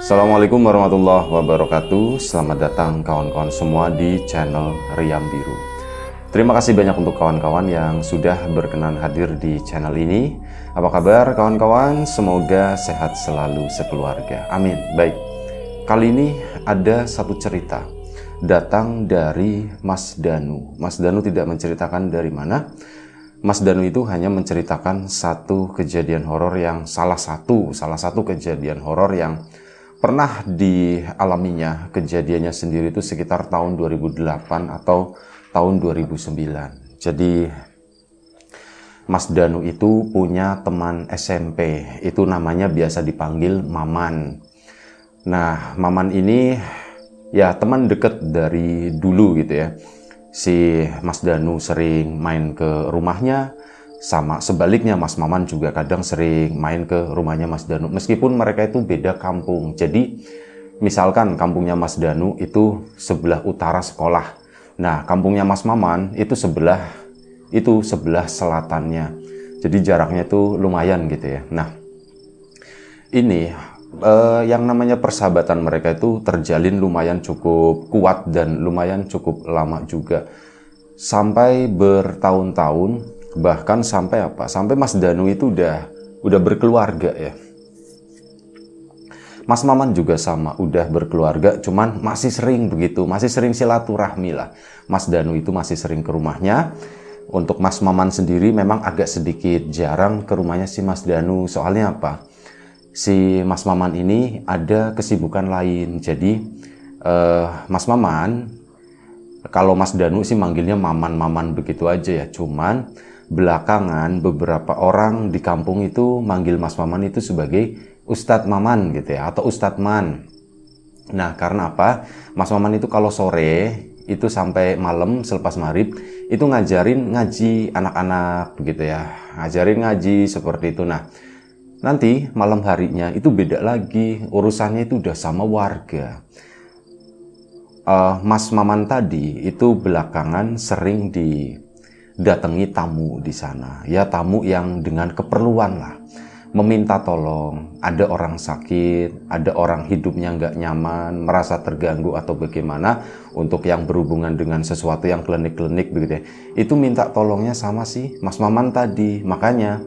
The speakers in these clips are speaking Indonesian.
Assalamualaikum warahmatullahi wabarakatuh. Selamat datang kawan-kawan semua di channel Riam Biru. Terima kasih banyak untuk kawan-kawan yang sudah berkenan hadir di channel ini. Apa kabar kawan-kawan? Semoga sehat selalu sekeluarga. Amin. Baik, kali ini ada satu cerita datang dari Mas Danu. Mas Danu tidak menceritakan dari mana. Mas Danu itu hanya menceritakan satu kejadian horor yang salah satu kejadian horor yang pernah dialaminya. Kejadiannya sendiri itu sekitar tahun 2008 atau tahun 2009. Jadi Mas Danu itu punya teman SMP, itu namanya biasa dipanggil Maman. Nah, Maman ini ya teman deket dari dulu gitu ya. Si Mas Danu sering main ke rumahnya, sama sebaliknya Mas Maman juga kadang sering main ke rumahnya Mas Danu, meskipun mereka itu beda kampung. Jadi misalkan kampungnya Mas Danu itu sebelah utara sekolah, nah kampungnya Mas Maman itu sebelah selatannya, jadi jaraknya itu lumayan gitu ya. Nah ini yang namanya persahabatan mereka itu terjalin lumayan cukup kuat dan lumayan cukup lama juga, sampai bertahun-tahun, bahkan sampai Mas Danu itu udah berkeluarga ya. Mas Maman juga sama, udah berkeluarga, cuman masih sering silaturahmi lah. Mas Danu itu masih sering ke rumahnya. Untuk Mas Maman sendiri memang agak sedikit jarang ke rumahnya si Mas Danu. Soalnya apa? Si Mas Maman ini ada kesibukan lain. Jadi Mas Maman, kalau Mas Danu sih manggilnya Maman begitu aja ya. Cuman belakangan beberapa orang di kampung itu manggil Mas Maman itu sebagai Ustadz Maman gitu ya, atau Ustadz Man. Nah, karena apa? Mas Maman itu kalau sore itu sampai malam selepas maghrib itu ngajarin ngaji anak-anak begitu ya. Ngajarin ngaji seperti itu. Nah, nanti malam harinya itu beda lagi, urusannya itu udah sama warga. Mas Maman tadi itu belakangan sering didatangi tamu di sana. Ya tamu yang dengan keperluan lah, meminta tolong. Ada orang sakit, ada orang hidupnya nggak nyaman, merasa terganggu atau bagaimana, untuk yang berhubungan dengan sesuatu yang klinik-klinik begitu ya. Itu minta tolongnya sama si Mas Maman tadi. Makanya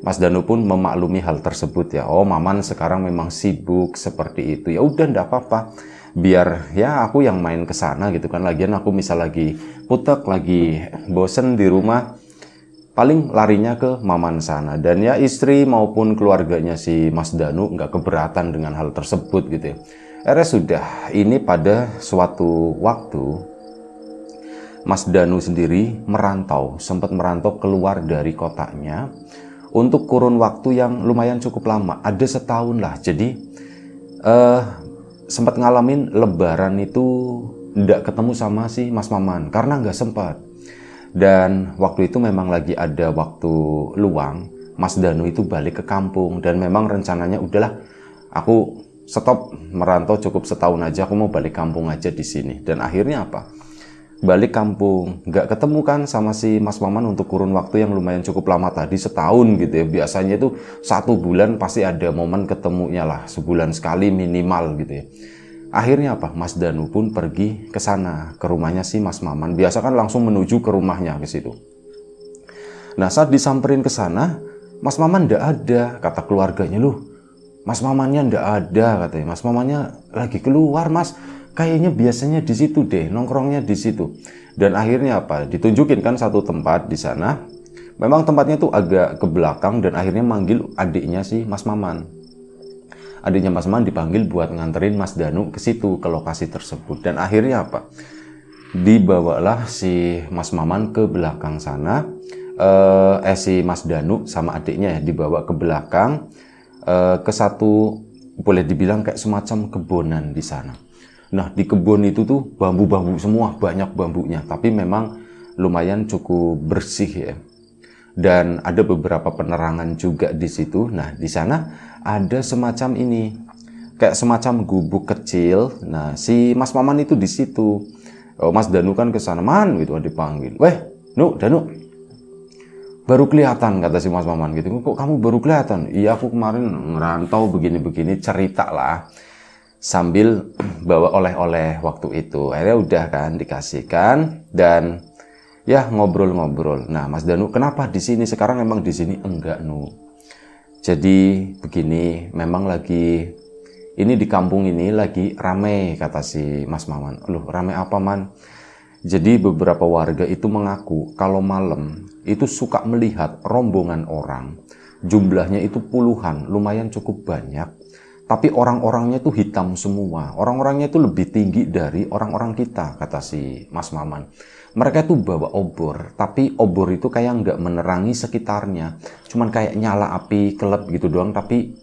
Mas Danu pun memaklumi hal tersebut ya. Oh, Maman sekarang memang sibuk seperti itu. Ya udah, ndak apa-apa. Biar ya aku yang main ke sana gitu kan. Lagian aku misal lagi putek, lagi bosen di rumah, paling larinya ke Maman sana. Dan ya istri maupun keluarganya si Mas Danu nggak keberatan dengan hal tersebut gitu ya. Akhirnya sudah, ini pada suatu waktu Mas Danu sendiri sempat merantau keluar dari kotanya untuk kurun waktu yang lumayan cukup lama, ada setahun lah. Jadi sempat ngalamin lebaran itu nggak ketemu sama si Mas Maman karena nggak sempat. Dan waktu itu memang lagi ada waktu luang, Mas Danu itu balik ke kampung. Dan memang rencananya udahlah, aku stop merantau cukup setahun aja, aku mau balik kampung aja di sini. Dan akhirnya apa? Balik kampung, nggak ketemu kan sama si Mas Maman untuk kurun waktu yang lumayan cukup lama tadi, setahun gitu ya. Biasanya itu 1 bulan pasti ada momen ketemunya lah, sebulan sekali minimal gitu ya. Akhirnya apa? Mas Danu pun pergi ke sana, ke rumahnya si Mas Maman. Biasa kan langsung menuju ke rumahnya ke situ. Nah, saat disamperin ke sana, Mas Maman nggak ada, kata keluarganya. Loh, Mas Mamannya nggak ada katanya. Mas Mamannya lagi keluar, Mas. Kayaknya biasanya di situ deh, nongkrongnya di situ. Dan akhirnya apa? Ditunjukin kan satu tempat di sana. Memang tempatnya tuh agak ke belakang, dan akhirnya manggil adiknya si Mas Maman. Adiknya Mas Maman dipanggil buat nganterin Mas Danu ke situ, ke lokasi tersebut. Dan akhirnya apa? Dibawalah si Mas Maman ke belakang sana. Si Mas Danu sama adiknya ya dibawa ke belakang, ke satu, boleh dibilang kayak semacam kebonan di sana. Nah, di kebun itu tuh bambu-bambu semua, banyak bambunya, tapi memang lumayan cukup bersih ya. Dan ada beberapa penerangan juga di situ. Nah, di sana ada semacam ini, kayak semacam gubuk kecil. Nah, si Mas Maman itu di situ. Oh, Mas Danu kan ke sana, Man gitu, dipanggil. Weh, Danu. Baru kelihatan, kata si Mas Maman gitu. Kok kamu baru kelihatan? Iya, aku kemarin ngerantau begini-begini, cerita lah. sambil bawa oleh-oleh waktu itu. Akhirnya udah kan dikasihkan dan ya ngobrol-ngobrol. Nah, Mas Danu, kenapa di sini? Sekarang emang di sini enggak, Nu. Jadi begini, memang lagi ini di kampung ini lagi rame, kata si Mas Maman. Loh, rame apa, Man? Jadi beberapa warga itu mengaku kalau malam itu suka melihat rombongan orang. Jumlahnya itu puluhan, lumayan cukup banyak. Tapi orang-orangnya itu hitam semua. Orang-orangnya itu lebih tinggi dari orang-orang kita, kata si Mas Maman. Mereka itu bawa obor, tapi obor itu kayak nggak menerangi sekitarnya. Cuman kayak nyala api kelep gitu doang, tapi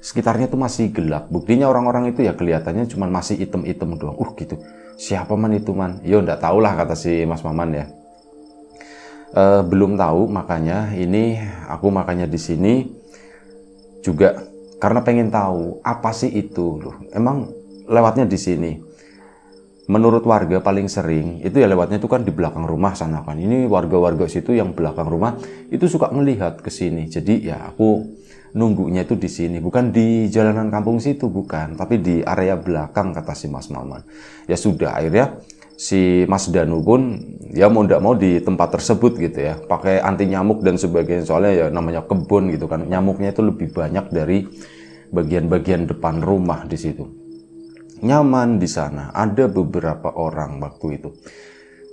sekitarnya tuh masih gelap. Buktinya orang-orang itu ya kelihatannya cuman masih item-item doang. Gitu. Siapa man itu, Man? Yo nggak tahu lah, kata si Mas Maman ya. Belum tahu, makanya ini aku makanya di sini juga karena pengen tahu apa sih itu loh. Emang lewatnya di sini. Menurut warga paling sering itu ya lewatnya itu kan di belakang rumah sana kan. Ini warga-warga situ yang belakang rumah itu suka melihat ke sini. Jadi ya aku nunggunya itu di sini, bukan di jalanan kampung situ, bukan, tapi di area belakang, kata si Mas Maman. Ya sudah, akhirnya si Mas Danu pun ya mau ndak mau di tempat tersebut gitu ya, pakai anti nyamuk dan sebagainya, soalnya ya namanya kebun gitu kan, nyamuknya itu lebih banyak dari bagian-bagian depan rumah di situ. Nyaman di sana, ada beberapa orang waktu itu.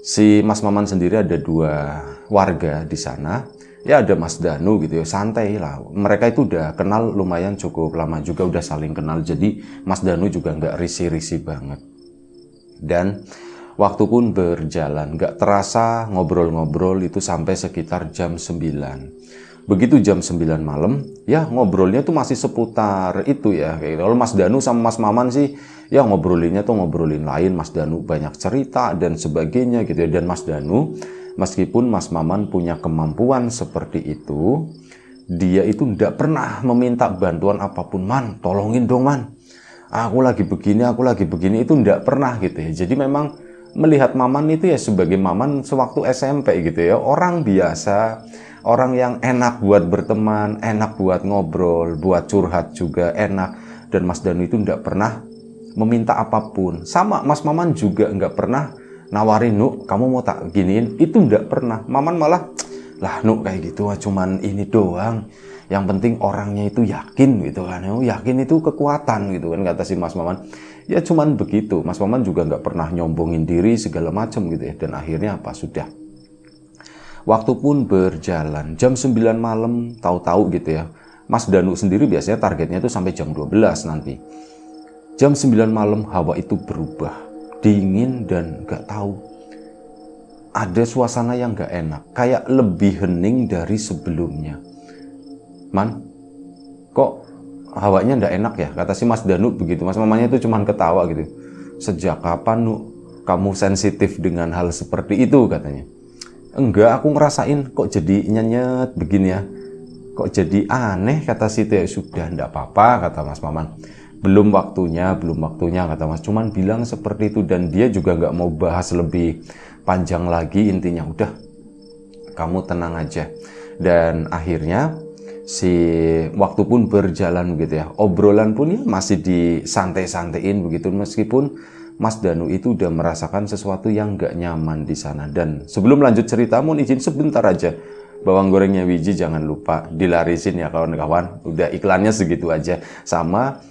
Si Mas Maman sendiri ada 2 warga di sana. Ya ada Mas Danu gitu ya, santai lah. Mereka itu udah kenal lumayan cukup lama juga, udah saling kenal. Jadi Mas Danu juga nggak risih-risih banget. Dan waktu pun berjalan, nggak terasa ngobrol-ngobrol itu sampai sekitar jam 9. Begitu jam 9 malam, ya ngobrolnya tuh masih seputar itu ya. Kalau Mas Danu sama Mas Maman sih, ya ngobrolinnya tuh ngobrolin lain. Mas Danu banyak cerita dan sebagainya gitu ya. Dan Mas Danu, meskipun Mas Maman punya kemampuan seperti itu, dia itu tidak pernah meminta bantuan apapun. Man, tolongin dong, Man. Aku lagi begini, itu tidak pernah gitu ya. Jadi memang melihat Maman itu ya sebagai Maman sewaktu SMP gitu ya. Orang biasa, orang yang enak buat berteman, enak buat ngobrol, buat curhat juga enak. Dan Mas Danu itu tidak pernah meminta apapun. Sama Mas Maman juga nggak pernah nawarin, Nuk, kamu mau tak giniin, itu enggak pernah. Maman malah, lah Nuk kayak gitu cuman ini doang, yang penting orangnya itu yakin gitu kan. Yakin itu kekuatan gitu kan, kata si Mas Maman. Ya cuman begitu. Mas Maman juga nggak pernah nyombongin diri segala macam gitu ya. Dan akhirnya apa, sudah waktu pun berjalan, jam 9 malam tahu-tahu gitu ya. Mas Danu sendiri biasanya targetnya itu sampai jam 12 nanti. Jam 9 malam hawa itu berubah, dingin dan gak tahu, ada suasana yang gak enak, kayak lebih hening dari sebelumnya. Man, kok hawanya gak enak ya, kata si Mas Danu begitu. Mas Mamanya itu cuman ketawa gitu. Sejak kapan, Nu, kamu sensitif dengan hal seperti itu, katanya. Enggak, aku ngerasain kok jadi nyenyet begini ya, kok jadi aneh, kata si Teh. Sudah, enggak apa-apa, kata Mas Maman. Belum waktunya, kata Mas. Cuman bilang seperti itu, dan dia juga nggak mau bahas lebih panjang lagi. Intinya udah, kamu tenang aja. Dan akhirnya si waktu pun berjalan begitu ya. Obrolan pun ya masih disantai-santaiin begitu, meskipun Mas Danu itu udah merasakan sesuatu yang nggak nyaman di sana. Dan sebelum lanjut cerita, mohon izin sebentar aja. Bawang gorengnya Wiji jangan lupa dilarisin ya kawan-kawan. Udah iklannya segitu aja. Sama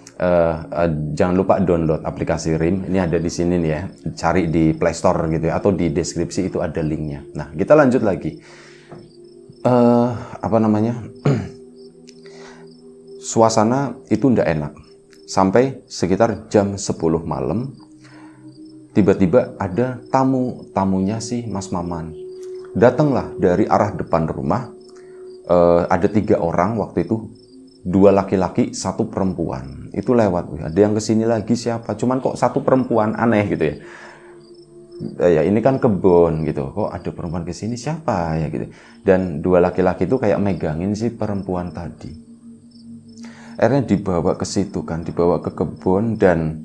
jangan lupa download aplikasi RIM. Ini ada di sini nih ya. Cari di Play Store gitu ya, atau di deskripsi itu ada linknya. Nah, kita lanjut lagi. Suasana itu ndak enak. Sampai sekitar jam 10 malam, tiba-tiba ada tamunya si Mas Maman. Datanglah dari arah depan rumah. Ada 3 orang waktu itu. 2 laki-laki, 1 perempuan. Itu lewat. Ada yang kesini lagi siapa? Cuman kok 1 perempuan, aneh gitu ya. Ya ini kan kebun gitu. Kok ada perempuan kesini, siapa ya gitu. Dan 2 laki-laki itu kayak megangin si perempuan tadi. Akhirnya dibawa ke situ kan, dibawa ke kebun, dan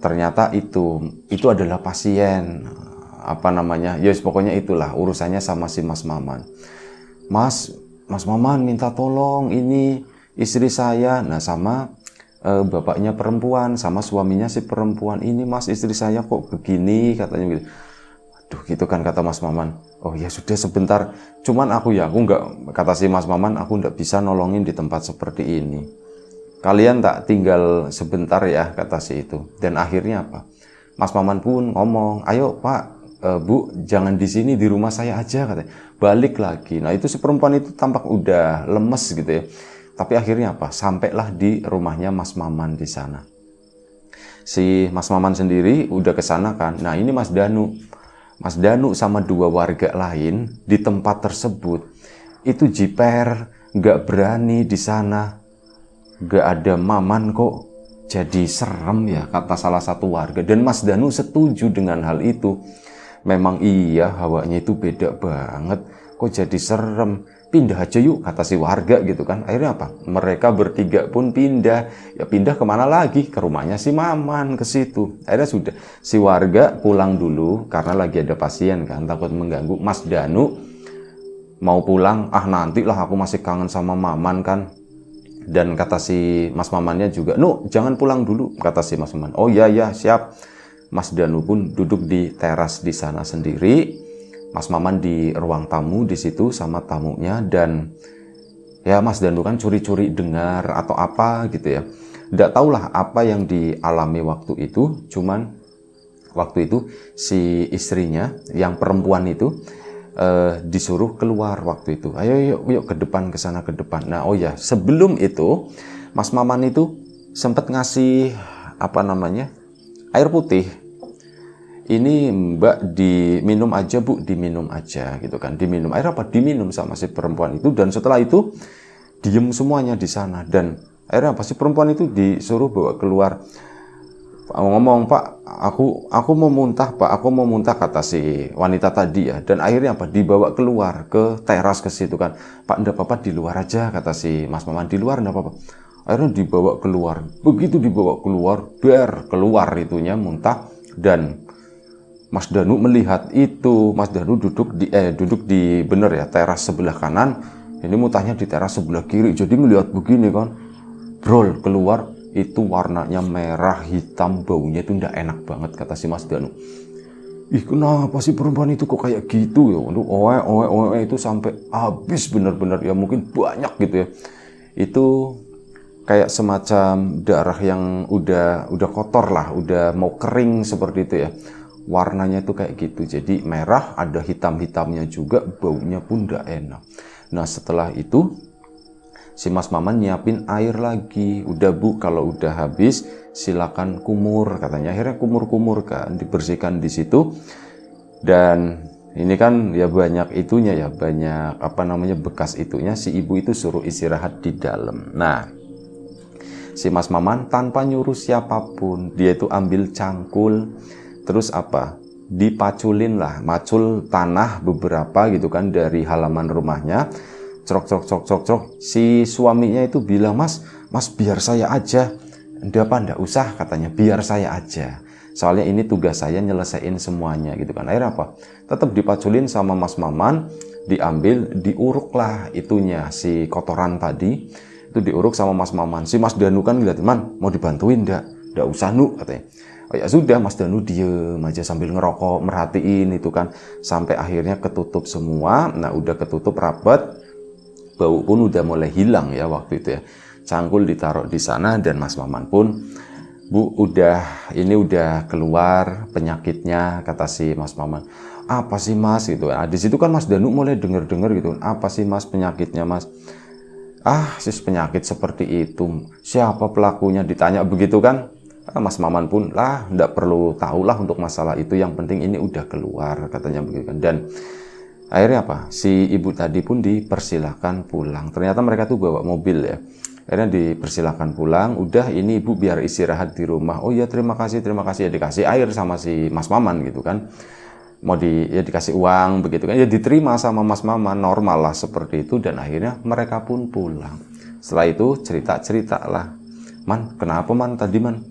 ternyata itu adalah pasien. Pokoknya itulah urusannya sama si Mas Maman. Mas Maman minta tolong, ini istri saya. Nah, sama bapaknya perempuan sama suaminya si perempuan. Ini mas, istri saya kok begini katanya gitu. Aduh gitu kan kata Mas Maman. Oh ya sudah sebentar, cuman aku nggak, kata si Mas Maman, aku nggak bisa nolongin di tempat seperti ini. Kalian tak tinggal sebentar ya, kata si itu. Dan akhirnya apa? Mas Maman pun ngomong, ayo Pak, Bu, jangan di sini, di rumah saya aja katanya. Balik lagi. Nah itu si perempuan itu tampak udah lemes gitu ya. Tapi akhirnya apa? Sampailah di rumahnya Mas Maman di sana. Si Mas Maman sendiri udah ke sana kan. Nah ini Mas Danu. Mas Danu sama 2 warga lain di tempat tersebut itu jiper, nggak berani di sana. Nggak ada Maman kok. Jadi serem ya, kata salah satu warga. Dan Mas Danu setuju dengan hal itu. Memang iya, hawanya itu beda banget. Kok jadi serem? Pindah aja yuk, kata si warga gitu kan. Akhirnya apa? Mereka bertiga pun pindah. Ya pindah kemana lagi? Ke rumahnya si Maman, ke situ. Akhirnya sudah, si warga pulang dulu karena lagi ada pasien kan, takut mengganggu. Mas Danu mau pulang, nantilah, aku masih kangen sama Maman kan. Dan kata si Mas Mamannya juga, "No, jangan pulang dulu," kata si Mas Maman. "Oh ya ya, siap." Mas Danu pun duduk di teras di sana sendiri. Mas Maman di ruang tamu di situ sama tamunya. Dan ya Mas Danu kan curi-curi dengar atau apa gitu ya. Nggak tahulah apa yang dialami waktu itu. Cuman waktu itu si istrinya yang perempuan itu disuruh keluar waktu itu. Ayo yuk ke depan, ke sana, ke depan. Nah oh ya, sebelum itu Mas Maman itu sempat ngasih apa namanya, air putih. Ini Mbak diminum aja Bu, diminum aja gitu kan. Diminum air apa? Diminum sama si perempuan itu. Dan setelah itu diem semuanya di sana. Dan akhirnya apa? Si perempuan itu disuruh bawa keluar. Ngomong, "Pak, aku mau muntah Pak, aku mau muntah," kata si wanita tadi ya. Dan akhirnya apa? Dibawa keluar ke teras ke situ kan. "Pak, enggak apa-apa, di luar aja," kata si Mas Maman. "Di luar enggak apa-apa." Akhirnya dibawa keluar. Begitu dibawa keluar, keluar itunya muntah. Dan Mas Danu melihat itu. Mas Danu duduk di bener ya, teras sebelah kanan. Ini muntahnya di teras sebelah kiri. Jadi ngelihat begini kan, brol, keluar itu warnanya merah hitam, baunya itu ndak enak banget, kata si Mas Danu. Ih, kenapa sih perempuan itu kok kayak gitu ya? Untuk oe itu sampai habis bener-bener ya, mungkin banyak gitu ya. Itu kayak semacam darah yang udah kotor lah, udah mau kering seperti itu ya. Warnanya itu kayak gitu. Jadi merah, ada hitam-hitamnya juga, baunya pun ndak enak. Nah, setelah itu si Mas Maman nyiapin air lagi. "Udah Bu, kalau udah habis silakan kumur," katanya. Akhirnya kumur-kumur kan, dibersihkan di situ. Dan ini kan ya banyak itunya ya, banyak apa namanya bekas itunya. Si ibu itu suruh istirahat di dalam. Nah, si Mas Maman tanpa nyuruh siapapun, dia itu ambil cangkul, terus apa? Dipaculin lah, macul tanah beberapa gitu kan dari halaman rumahnya. Crok. Si suaminya itu bilang, Mas biar saya aja." Ndak usah," katanya, "biar saya aja. Soalnya ini tugas saya nyelesain semuanya," gitu kan. Akhirnya apa? Tetap dipaculin sama Mas Maman, diambil, diuruk lah itunya, si kotoran tadi. Itu diuruk sama Mas Maman. Si Mas Danu kan ngeliatin, "Man, mau dibantuin ndak?" "Ndak usah Nu," katanya. Oh ya sudah, Mas Danu diem aja sambil ngerokok, merhatiin itu kan. Sampai akhirnya ketutup semua. Nah udah ketutup rapat. Bau pun udah mulai hilang ya waktu itu ya. Cangkul ditaruh di sana dan Mas Maman pun, "Bu, ini udah keluar penyakitnya," kata si Mas Maman. "Apa sih Mas?" gitu. Nah, di situ kan Mas Danu mulai denger gitu. "Apa sih Mas penyakitnya Mas?" Sis penyakit seperti itu. Siapa pelakunya?" ditanya begitu kan. Mas Maman pun, "Nggak perlu tahu lah untuk masalah itu. Yang penting ini udah keluar," katanya begitu kan. Dan akhirnya apa? Si ibu tadi pun dipersilahkan pulang. Ternyata mereka tuh bawa mobil ya. Akhirnya dipersilahkan pulang. Udah, ini ibu biar istirahat di rumah. "Oh iya, terima kasih ya." Dikasih air sama si Mas Maman gitu kan. Mau dikasih uang begitu kan. Ya diterima sama Mas Maman, normal lah seperti itu. Dan akhirnya mereka pun pulang. Setelah itu cerita lah. "Man, kenapa Man tadi Man?"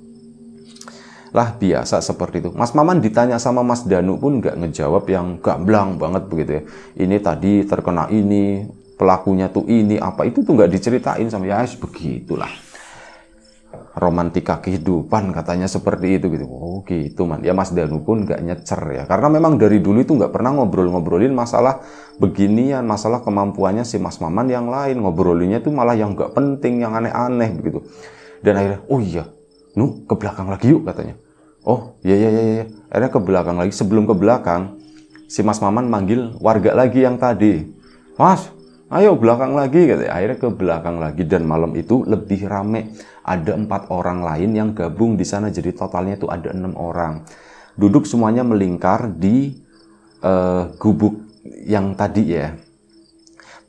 Lah biasa seperti itu. Mas Maman ditanya sama Mas Danu pun nggak ngejawab yang gamblang banget begitu ya. Ini tadi terkena ini, pelakunya tuh ini, apa itu tuh nggak diceritain sama ya, begitulah. romantika kehidupan katanya seperti itu gitu. Oh gitu man. Ya Mas Danu pun nggak nyecer ya. Karena memang dari dulu itu nggak pernah ngobrolin masalah beginian, masalah kemampuannya si Mas Maman yang lain. Ngobrolinnya itu malah yang nggak penting, yang aneh-aneh begitu. Dan akhirnya, oh iya, ke belakang lagi yuk katanya. Oh iya. Akhirnya ke belakang lagi. Sebelum ke belakang, si Mas Maman manggil warga lagi yang tadi. Mas, ayo belakang lagi katanya. Akhirnya ke belakang lagi dan malam itu lebih rame. Ada 4 orang lain yang gabung di sana, jadi totalnya itu ada 6 orang. Duduk semuanya melingkar di gubuk yang tadi ya.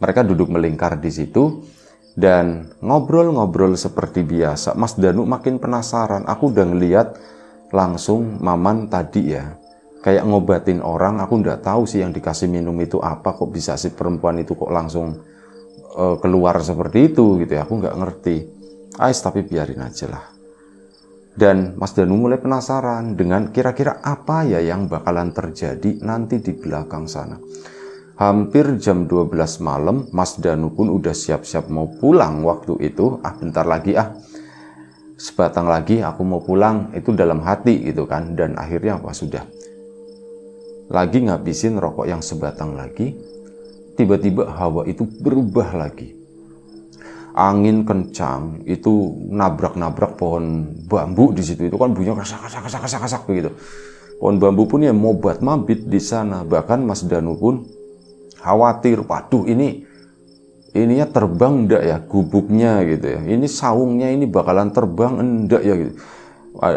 Mereka duduk melingkar di situ dan ngobrol-ngobrol seperti biasa. Mas Danu makin penasaran. Aku udah ngeliat langsung Maman tadi ya, kayak ngobatin orang. Aku nggak tahu sih yang dikasih minum itu apa, kok bisa si perempuan itu kok langsung keluar seperti itu gitu ya. Aku nggak ngerti. Tapi biarin aja lah. Dan Mas Danu mulai penasaran dengan kira-kira apa ya yang bakalan terjadi nanti di belakang sana. Hampir jam 12 malam, Mas Danu pun udah siap-siap mau pulang waktu itu. Bentar lagi sebatang lagi aku mau pulang, itu dalam hati gitu kan. Dan akhirnya sudah lagi ngabisin rokok yang sebatang lagi, tiba-tiba hawa itu berubah lagi. Angin kencang itu nabrak-nabrak pohon bambu di situ. Itu kan bunyinya kasak begitu. Pohon bambu pun ya mobat mabit di sana. Bahkan Mas Danu pun khawatir, waduh ininya terbang enggak ya gubuknya gitu ya. Ini saungnya ini bakalan terbang enggak ya gitu.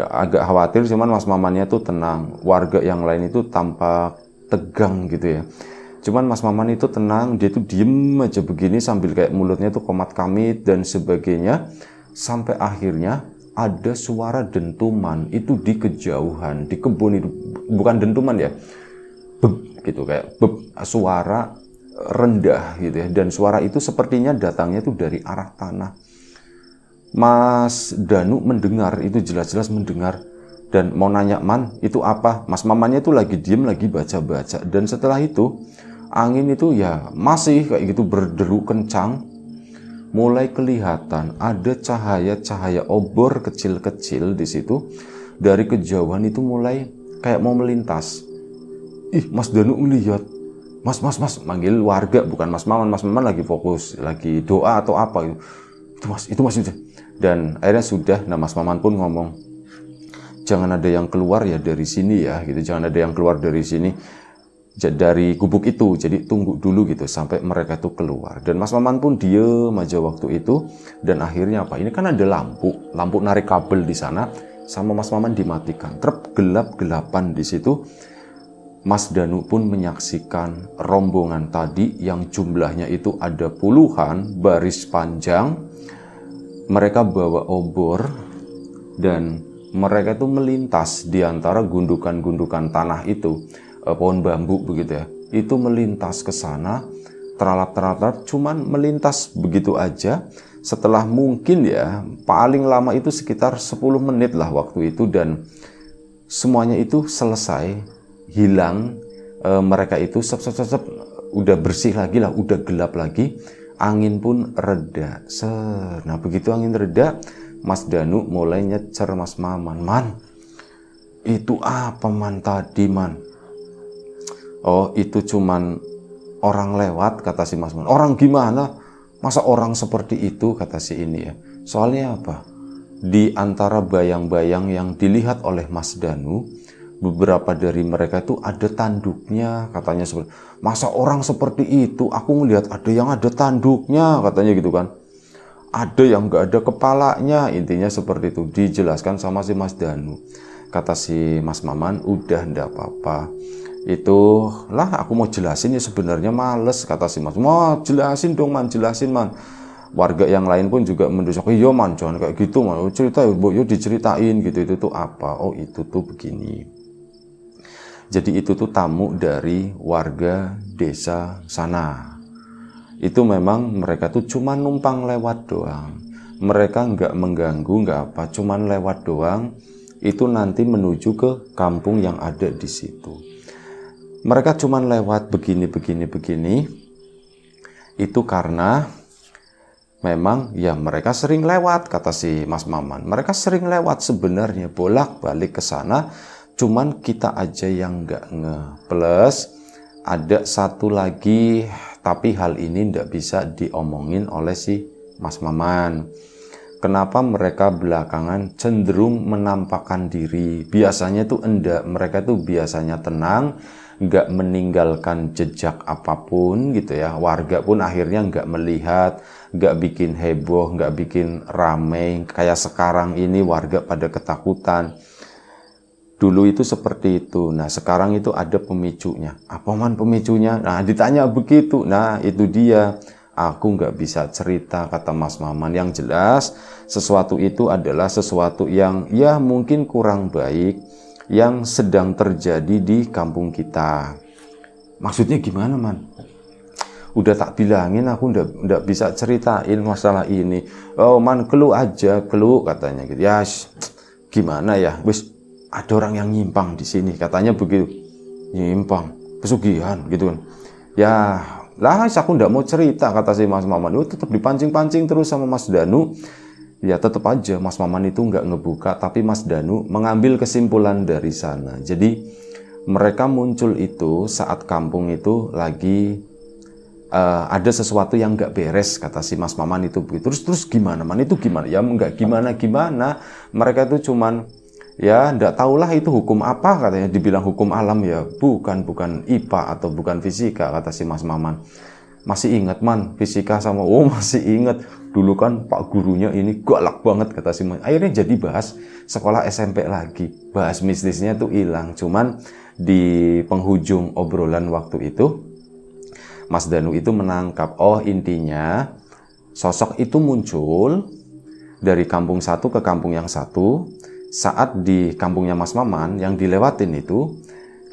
Agak khawatir, cuman Mas Mamannya tuh tenang. Warga yang lain itu tampak tegang gitu ya. Cuman Mas Maman itu tenang, dia tuh diem aja begini sambil kayak mulutnya tuh komat kamit dan sebagainya. Sampai akhirnya ada suara dentuman itu di kejauhan, di kebun itu. Bukan dentuman ya, beb gitu, kayak beb, suara rendah gitu ya. Dan suara itu sepertinya datangnya tuh dari arah tanah. Mas Danu mendengar, itu jelas-jelas mendengar. Dan mau nanya, Man, itu apa? Mas Mamannya tuh lagi diem, lagi baca-baca. Dan setelah itu angin itu ya masih kayak gitu berderu kencang. Mulai kelihatan ada cahaya-cahaya obor kecil-kecil di situ. Dari kejauhan itu mulai kayak mau melintas. Mas Danu melihat, Mas, manggil warga, bukan Mas Maman. Mas Maman lagi fokus, lagi doa atau apa gitu. Itu mas. Dan akhirnya sudah, Mas Maman pun ngomong, jangan ada yang keluar ya dari sini ya gitu. Jangan ada yang keluar dari sini, dari gubuk itu, jadi tunggu dulu gitu sampai mereka itu keluar. Dan Mas Maman pun diem aja waktu itu. Dan akhirnya ini kan ada lampu narik kabel di sana, sama Mas Maman dimatikan. Gelap-gelapan di situ. Mas Danu pun menyaksikan rombongan tadi yang jumlahnya itu ada puluhan, baris panjang. Mereka bawa obor dan mereka itu melintas di antara gundukan-gundukan tanah itu. Pohon bambu begitu ya, itu melintas ke sana, teralap, cuman melintas begitu aja. Setelah mungkin ya, paling lama itu sekitar 10 menit lah waktu itu, dan semuanya itu selesai, hilang. Mereka itu udah bersih lagi lah, udah gelap lagi, angin pun reda. Nah begitu angin reda, Mas Danu mulai nyecer Mas Maman, Man, itu apa Man tadi Man? Oh itu cuman orang lewat, kata si Mas Maman. Orang gimana? Masa orang seperti itu, kata si ini ya. Soalnya apa? Di antara bayang-bayang yang dilihat oleh Mas Danu, beberapa dari mereka itu ada tanduknya, katanya seperti. Masa orang seperti itu? Aku ngelihat ada yang ada tanduknya, katanya gitu kan. Ada yang nggak ada kepalanya, intinya seperti itu. Dijelaskan sama si Mas Danu. Kata si Mas Maman, udah ndak apa-apa. Itu lah aku mau jelasin ya, sebenarnya males, kata si Mas. Mau jelasin dong Man, jelasin Man. Warga yang lain pun juga mendesak, iya Man, jangan kayak gitu Man, cerita yuk diceritain gitu. Itu tuh apa? Oh itu tuh begini. Jadi itu tuh tamu dari warga desa sana. Itu memang mereka tuh cuma numpang lewat doang. Mereka nggak mengganggu, nggak apa, cuman lewat doang. Itu nanti menuju ke kampung yang ada di situ. Mereka cuman lewat begini. Itu karena Memang ya mereka sering lewat, kata si Mas Maman. Mereka sering lewat sebenarnya, bolak-balik ke sana, cuman kita aja yang nggak nge. Plus ada satu lagi, tapi hal ini nggak bisa diomongin oleh si Mas Maman. Kenapa mereka belakangan cenderung menampakkan diri? Biasanya tuh enggak, mereka tuh biasanya tenang, nggak meninggalkan jejak apapun gitu ya. Warga pun akhirnya nggak melihat, nggak bikin heboh, nggak bikin rame. Kayak sekarang ini warga pada ketakutan. Dulu itu seperti itu. Nah sekarang itu ada pemicunya. Apa man pemicunya? Nah ditanya begitu. Nah itu dia. Aku nggak bisa cerita, kata Mas Maman. Yang jelas sesuatu itu adalah sesuatu yang ya mungkin kurang baik yang sedang terjadi di kampung kita. Maksudnya gimana man? Udah tak bilangin aku nggak bisa ceritain masalah ini. Oh man, keluh aja, keluh katanya gitu. Ya gimana ya, wis ada orang yang nyimpang di sini katanya begitu. Nyimpang, pesugihan gitu kan. Ya lah aku nggak mau cerita, kata si Mas Maman. Tetap dipancing-pancing terus sama Mas Danu. Ya tetap aja Mas Maman itu nggak ngebuka, tapi Mas Danu mengambil kesimpulan dari sana. Jadi mereka muncul itu saat kampung itu lagi ada sesuatu yang nggak beres, kata si Mas Maman itu begitu. Terus gimana man, itu gimana? Ya nggak gimana. Mereka itu cuman ya nggak tahulah itu hukum apa, katanya. Dibilang hukum alam ya bukan IPA atau bukan fisika, kata si Mas Maman. Masih ingat man fisika sama masih ingat dulu kan pak gurunya ini galak banget, kata si Man. Akhirnya jadi bahas sekolah SMP lagi, bahas mistisnya tuh hilang. Cuman di penghujung obrolan waktu itu Mas Danu itu menangkap, oh intinya sosok itu muncul dari kampung satu ke kampung yang satu. Saat di kampungnya Mas Maman yang dilewatin itu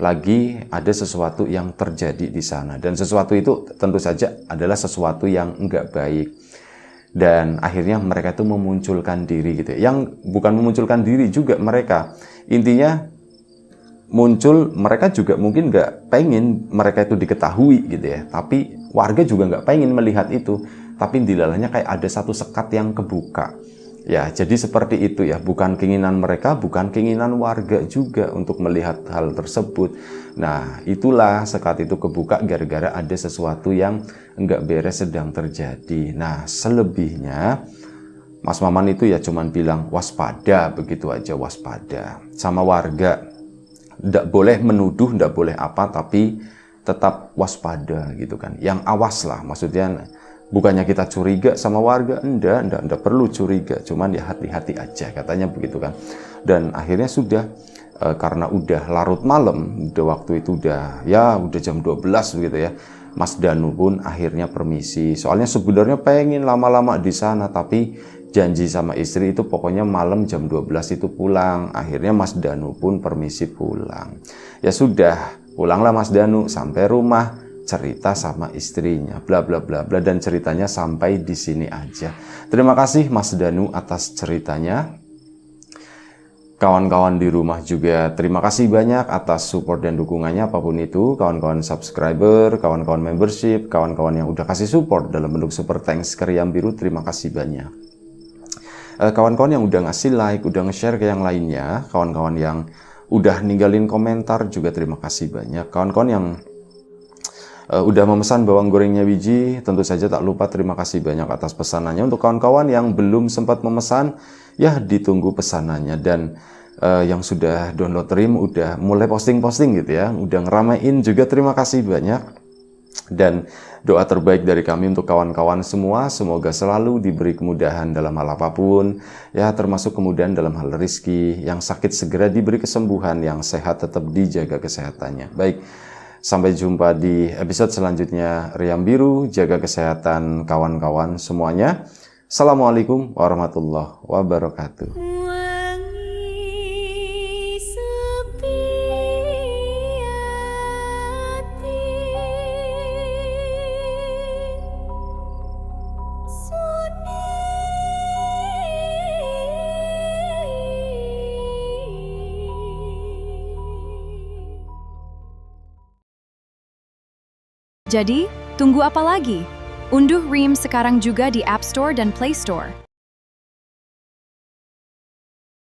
lagi ada sesuatu yang terjadi di sana, dan sesuatu itu tentu saja adalah sesuatu yang enggak baik. Dan akhirnya mereka itu memunculkan diri gitu. Yang bukan memunculkan diri juga mereka. Intinya muncul, mereka juga mungkin nggak pengen mereka itu diketahui gitu ya. Tapi warga juga nggak pengen melihat itu. Tapi dilalanya kayak ada satu sekat yang kebuka. Ya, jadi seperti itu ya, bukan keinginan mereka, bukan keinginan warga juga untuk melihat hal tersebut. Nah, itulah sekat itu kebuka gara-gara ada sesuatu yang enggak beres sedang terjadi. Nah, selebihnya Mas Maman itu ya cuman bilang waspada, begitu aja, waspada. Sama warga, enggak boleh menuduh, enggak boleh apa, tapi tetap waspada gitu kan. Yang awas lah, maksudnya bukannya kita curiga sama warga, enggak perlu curiga, cuman ya hati-hati aja, katanya begitu kan. Dan akhirnya sudah, karena udah larut malam, udah waktu itu udah jam 12 begitu ya. Mas Danu pun akhirnya permisi. Soalnya sebenarnya pengen lama-lama di sana, tapi janji sama istri itu pokoknya malam jam 12 itu pulang. Akhirnya Mas Danu pun permisi pulang. Ya sudah, pulanglah Mas Danu sampai rumah, cerita sama istrinya, bla bla bla bla, dan ceritanya sampai di sini aja. Terima kasih Mas Danu atas ceritanya. Kawan-kawan di rumah juga terima kasih banyak atas support dan dukungannya apapun itu. Kawan-kawan subscriber, kawan-kawan membership, kawan-kawan yang udah kasih support dalam bentuk super thanks ke Riam Biru, terima kasih banyak. Kawan-kawan yang udah ngasih like, udah nge-share ke yang lainnya, kawan-kawan yang udah ninggalin komentar juga terima kasih banyak. Kawan-kawan yang udah memesan bawang gorengnya Wiji, tentu saja tak lupa terima kasih banyak atas pesanannya. Untuk kawan-kawan yang belum sempat memesan, ya ditunggu pesanannya. Dan yang sudah download Rim udah mulai posting-posting gitu ya, udah ngeramein juga, terima kasih banyak. Dan doa terbaik dari kami untuk kawan-kawan semua, semoga selalu diberi kemudahan dalam hal apapun, ya termasuk kemudahan dalam hal rezeki, yang sakit segera diberi kesembuhan, yang sehat tetap dijaga kesehatannya. Baik, sampai jumpa di episode selanjutnya Riam Biru, jaga kesehatan kawan-kawan semuanya. Assalamualaikum warahmatullahi wabarakatuh. Jadi, tunggu apa lagi? Unduh Ream sekarang juga di App Store dan Play Store.